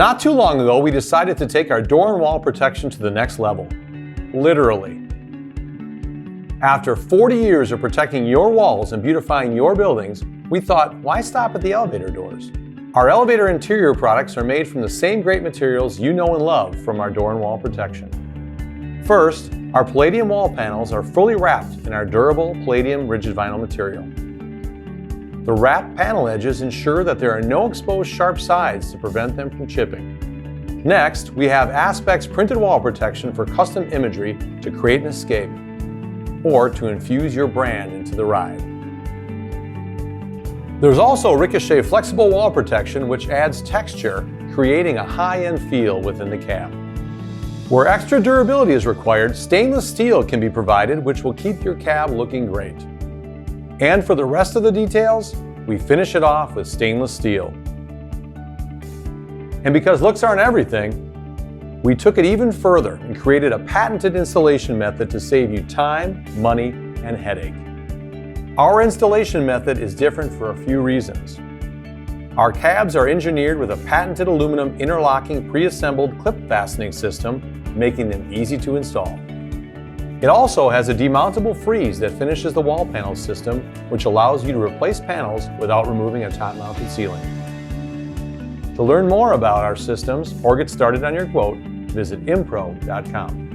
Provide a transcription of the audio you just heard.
Not too long ago, we decided to take our door and wall protection to the next level. Literally. After 40 years of protecting your walls and beautifying your buildings, we thought, why stop at the elevator doors? Our elevator interior products are made from the same great materials you know and love from our door and wall protection. First, our Palladium wall panels are fully wrapped in our durable Palladium rigid vinyl material. The wrapped panel edges ensure that there are no exposed sharp sides to prevent them from chipping. Next, we have Aspects printed wall protection for custom imagery to create an escape, or to infuse your brand into the ride. There's also Ricochet flexible wall protection, which adds texture, creating a high-end feel within the cab. Where extra durability is required, stainless steel can be provided, which will keep your cab looking great. And for the rest of the details, we finish it off with stainless steel. And because looks aren't everything, we took it even further and created a patented installation method to save you time, money, and headache. Our installation method is different for a few reasons. Our cabs are engineered with a patented aluminum interlocking pre-assembled clip fastening system, making them easy to install. It also has a demountable freeze that finishes the wall panel system, which allows you to replace panels without removing a top-mounted ceiling. To learn more about our systems or get started on your quote, visit impro.com.